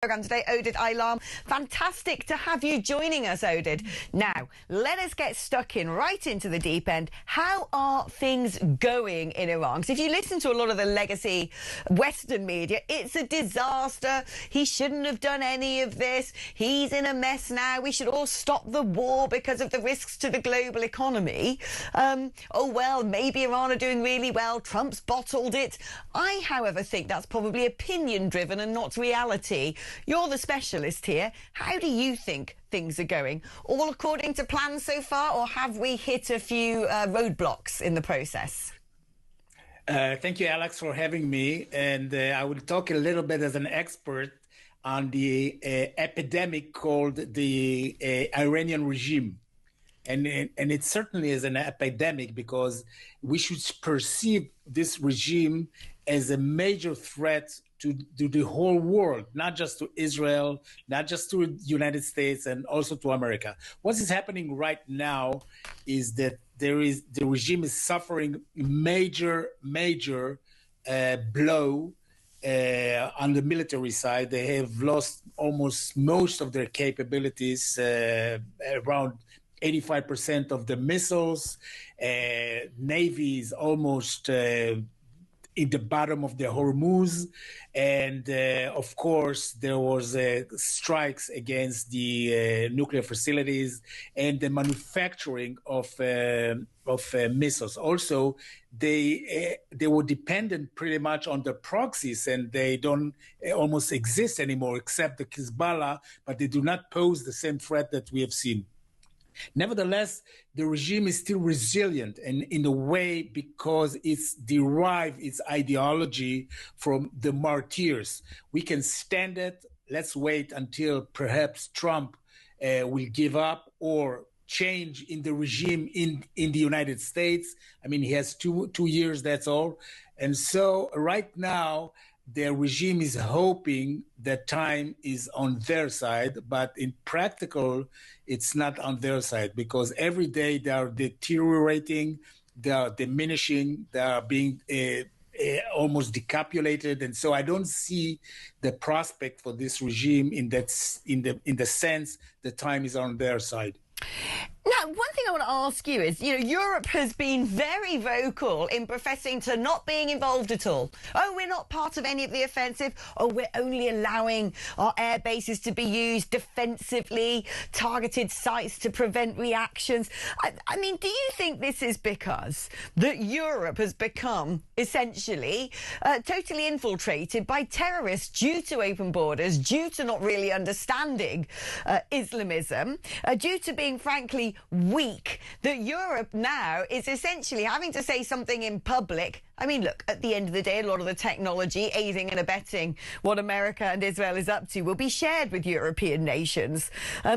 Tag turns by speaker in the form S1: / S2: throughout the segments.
S1: Program today, Oded Ailam. Fantastic to have you joining us, Oded. Now, let us get stuck in right into the deep end. How are things going in Iran? Because if you listen to a lot of the legacy Western media, it's a disaster. He shouldn't have done any of this. He's in a mess now. We should all stop the war because of the risks to the global economy. Oh, well, maybe Iran are doing really well. Trump's bottled it. I, however, think that's probably opinion-driven and not reality. You're the specialist here. How do you think things are going? All according to plan so far, or have we hit a few roadblocks in the process?
S2: Thank you, Alex, for having me. And I will talk a little bit as an expert on the epidemic called the Iranian regime. And it certainly is an epidemic because we should perceive this regime as a major threat to the whole world, not just to Israel, not just to the United States, and also to America. What is happening right now is that the regime is suffering major blow on the military side. They have lost almost most of their capabilities, around 85% of the missiles. Navy is almost in the bottom of the Hormuz, and of course there was strikes against the nuclear facilities and the manufacturing of missiles. Also, they were dependent pretty much on the proxies, and they don't almost exist anymore except the Hezbollah, but they do not pose the same threat that we have seen. Nevertheless, the regime is still resilient, and in a way because it's derived its ideology from the martyrs. We can stand it. Let's wait until perhaps Trump will give up or change in the regime in the United States. I mean, he has two years, that's all. And so right now, the regime is hoping that time is on their side, but in practical, it's not on their side because every day they are deteriorating, they are diminishing, they are being almost decapitated, and so I don't see the prospect for this regime in the sense that time is on their side.
S1: Now, one thing I want to ask you is, Europe has been very vocal in professing to not being involved at all. Oh, we're not part of any of the offensive. Oh, we're only allowing our air bases to be used defensively, targeted sites to prevent reactions. I mean, do you think this is because that Europe has become essentially totally infiltrated by terrorists due to open borders, due to not really understanding Islamism, due to being, frankly, weak, that Europe now is essentially having to say something in public? I mean, look, at the end of the day, a lot of the technology aiding and abetting what America and Israel is up to will be shared with European nations.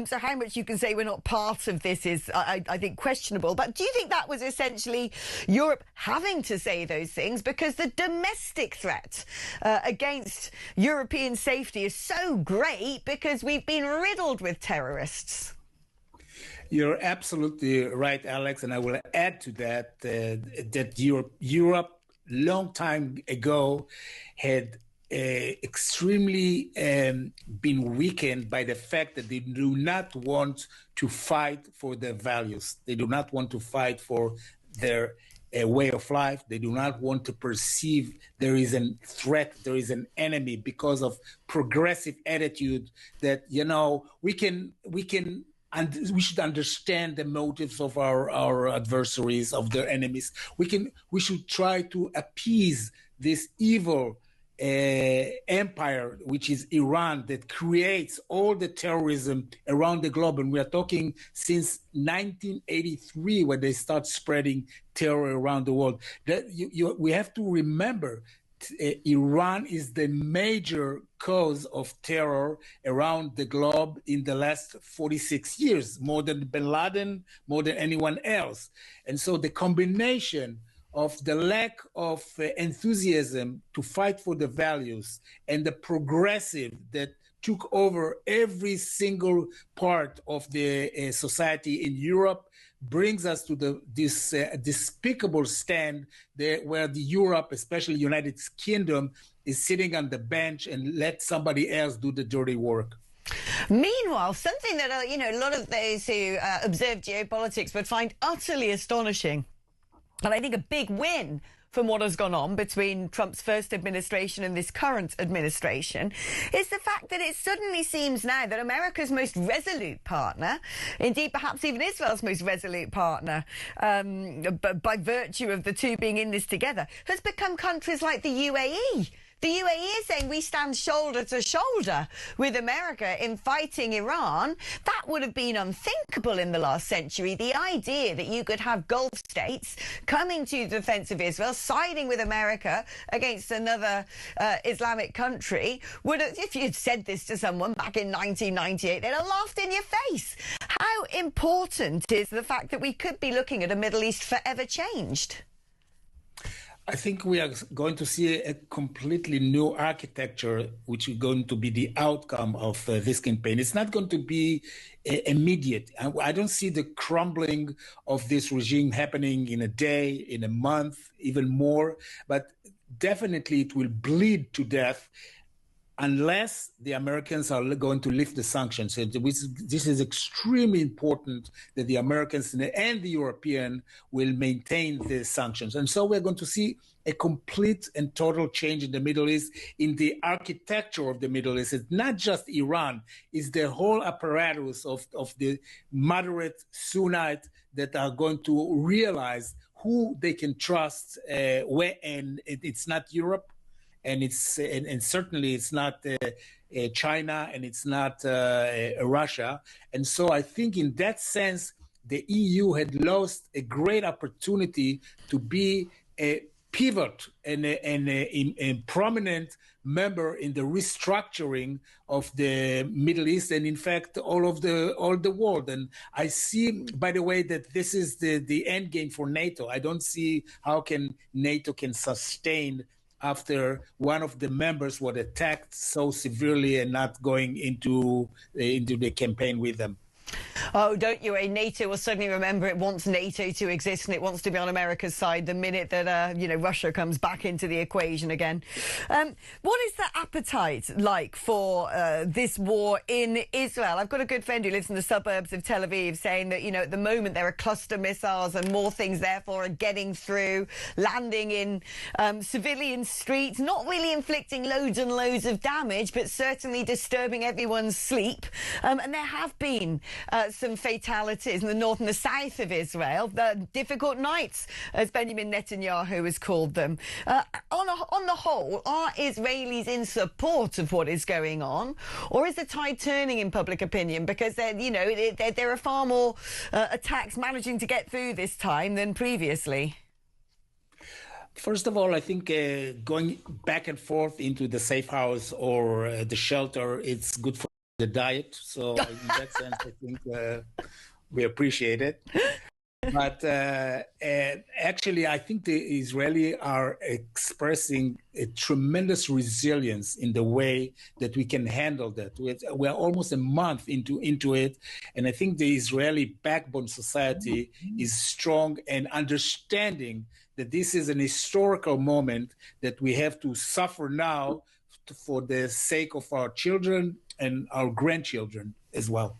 S1: So how much you can say we're not part of this is, I think, questionable. But do you think that was essentially Europe having to say those things because the domestic threat against European safety is so great because we've been riddled with terrorists?
S2: You're absolutely right, Alex, and I will add to that that Europe long time ago had extremely been weakened by the fact that they do not want to fight for their values. They do not want to fight for their way of life. They do not want to perceive there is a threat, there is an enemy because of progressive attitude that, and we should understand the motives of our adversaries, of their enemies. We should try to appease this evil empire, which is Iran, that creates all the terrorism around the globe. And we are talking since 1983, when they start spreading terror around the world. We have to remember Iran is the major cause of terror around the globe in the last 46 years, more than bin Laden, more than anyone else. And so the combination of the lack of enthusiasm to fight for the values and the progressive that took over every single part of the society in Europe brings us to this despicable stand where the Europe, especially United Kingdom, is sitting on the bench and let somebody else do the dirty work.
S1: Meanwhile, something that, a lot of those who observe geopolitics would find utterly astonishing, and I think a big win from what has gone on between Trump's first administration and this current administration, is the fact that it suddenly seems now that America's most resolute partner, indeed perhaps even Israel's most resolute partner, by virtue of the two being in this together, has become countries like the UAE. The UAE is saying we stand shoulder to shoulder with America in fighting Iran. That would have been unthinkable in the last century. The idea that you could have Gulf states coming to the defense of Israel, siding with America against another Islamic country, would have, if you had said this to someone back in 1998, they'd have laughed in your face. How important is the fact that we could be looking at a Middle East forever changed?
S2: I think we are going to see a completely new architecture, which is going to be the outcome of this campaign. It's not going to be immediate. I don't see the crumbling of this regime happening in a day, in a month, even more. But definitely it will bleed to death unless the Americans are going to lift the sanctions. This is extremely important that the Americans and the European will maintain the sanctions. And so we're going to see a complete and total change in the Middle East, in the architecture of the Middle East. It's not just Iran, it's the whole apparatus of the moderate Sunnite that are going to realize who they can trust, and it's not Europe. And certainly it's not China, and it's not Russia. And so I think in that sense, the EU had lost a great opportunity to be a pivot and a prominent member in the restructuring of the Middle East, and in fact all the world. And I see, by the way, that this is the end game for NATO. I don't see how can NATO can sustain after one of the members was attacked so severely and not going into the campaign with them.
S1: Oh, don't you? NATO will suddenly remember it wants NATO to exist, and it wants to be on America's side the minute that, Russia comes back into the equation again. What is the appetite like for this war in Israel? I've got a good friend who lives in the suburbs of Tel Aviv saying that, at the moment there are cluster missiles and more things, therefore, are getting through, landing in civilian streets, not really inflicting loads and loads of damage, but certainly disturbing everyone's sleep. And there have been some fatalities in the north and the south of Israel. The difficult nights, as Benjamin Netanyahu has called them. On the whole, are Israelis in support of what is going on, or is the tide turning in public opinion? Because there are far more attacks managing to get through this time than previously.
S2: First of all, I think going back and forth into the safe house or the shelter, it's good for the diet. So in that sense, I think we appreciate it. But actually, I think the Israelis are expressing a tremendous resilience in the way that we can handle that. We're almost a month into it. And I think the Israeli backbone society is strong and understanding that this is an historical moment that we have to suffer now for the sake of our children and our grandchildren as well.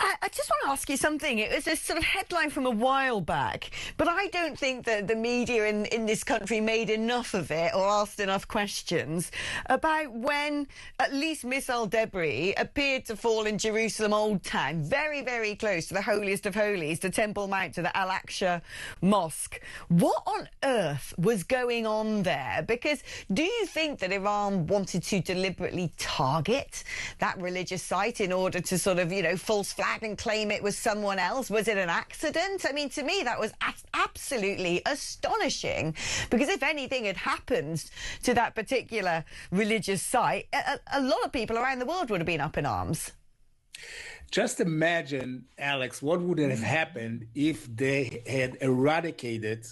S1: I just want to ask you something. It was a sort of headline from a while back, but I don't think that the media in this country made enough of it or asked enough questions about when at least missile debris appeared to fall in Jerusalem Old Town, very, very close to the holiest of holies, to Temple Mount, to the Al-Aqsa Mosque. What on earth was going on there? Because do you think that Iran wanted to deliberately target that religious site in order to sort of, false flag and claim it was someone else? Was it an accident? I mean, to me, that was absolutely astonishing, because if anything had happened to that particular religious site, a lot of people around the world would have been up in arms.
S2: Just imagine, Alex, what would have happened if they had eradicated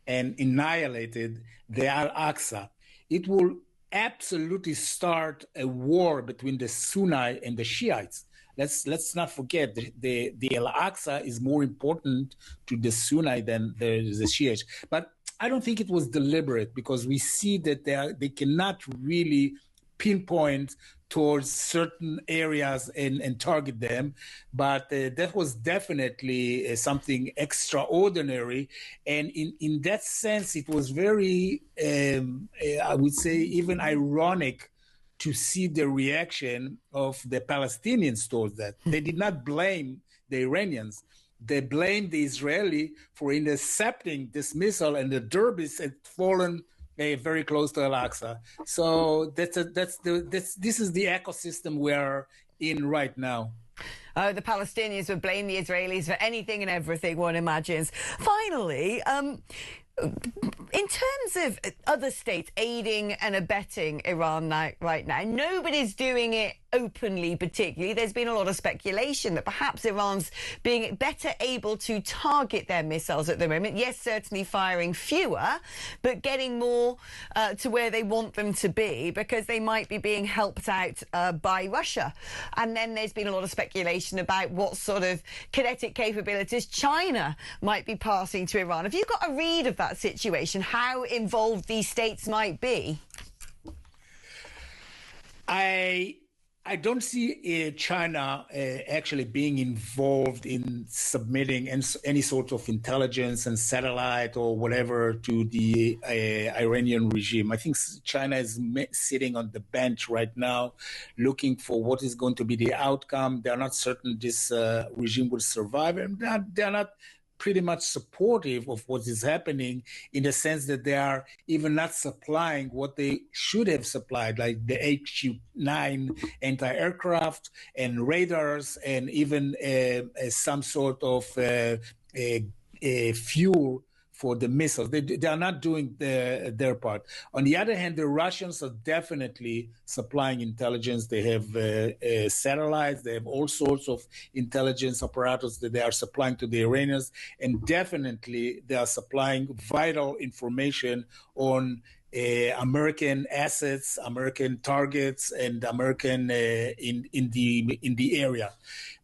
S2: and annihilated the Al-Aqsa? It will absolutely start a war between the Sunni and the Shiites. Let's not forget the Al-Aqsa is more important to the Sunni than the Shiites. But I don't think it was deliberate, because we see that they cannot really pinpoint towards certain areas and target them. But that was definitely something extraordinary. And in that sense, it was very, I would say, even ironic to see the reaction of the Palestinians towards that. They did not blame the Iranians. They blamed the Israeli for intercepting this missile, and the derbies had fallen very close to Al-Aqsa. So this is the ecosystem we're in right now.
S1: Oh, the Palestinians would blame the Israelis for anything and everything, one imagines. Finally, in terms of other states aiding and abetting Iran right now, nobody's doing it openly particularly. There's been a lot of speculation that perhaps Iran's being better able to target their missiles at the moment. Yes, certainly firing fewer, but getting more to where they want them to be, because they might be being helped out by Russia. And then there's been a lot of speculation about what sort of kinetic capabilities China might be passing to Iran. Have you got a read of that situation, how involved these states might be?
S2: I don't see China actually being involved in submitting any sort of intelligence and satellite or whatever to the Iranian regime. I think China is sitting on the bench right now, looking for what is going to be the outcome. They're not certain this regime will survive, and they're not pretty much supportive of what is happening, in the sense that they are even not supplying what they should have supplied, like the HQ-9 anti-aircraft and radars, and even some sort of fuel for the missiles. They are not doing their part. On the other hand, the Russians are definitely supplying intelligence. They have satellites. They have all sorts of intelligence apparatus that they are supplying to the Iranians. And definitely they are supplying vital information on American assets, American targets, and American in the area.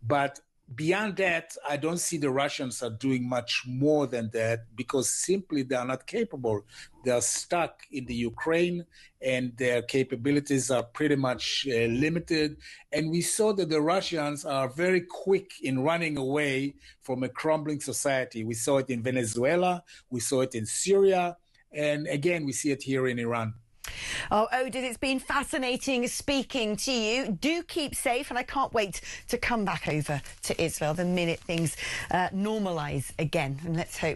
S2: But beyond that, I don't see the Russians are doing much more than that, because simply they are not capable. They are stuck in the Ukraine, and their capabilities are pretty much limited. And we saw that the Russians are very quick in running away from a crumbling society. We saw it in Venezuela, we saw it in Syria, and again, we see it here in Iran.
S1: Oh, Oded, it's been fascinating speaking to you. Do keep safe, and I can't wait to come back over to Israel the minute things normalise again. And let's hope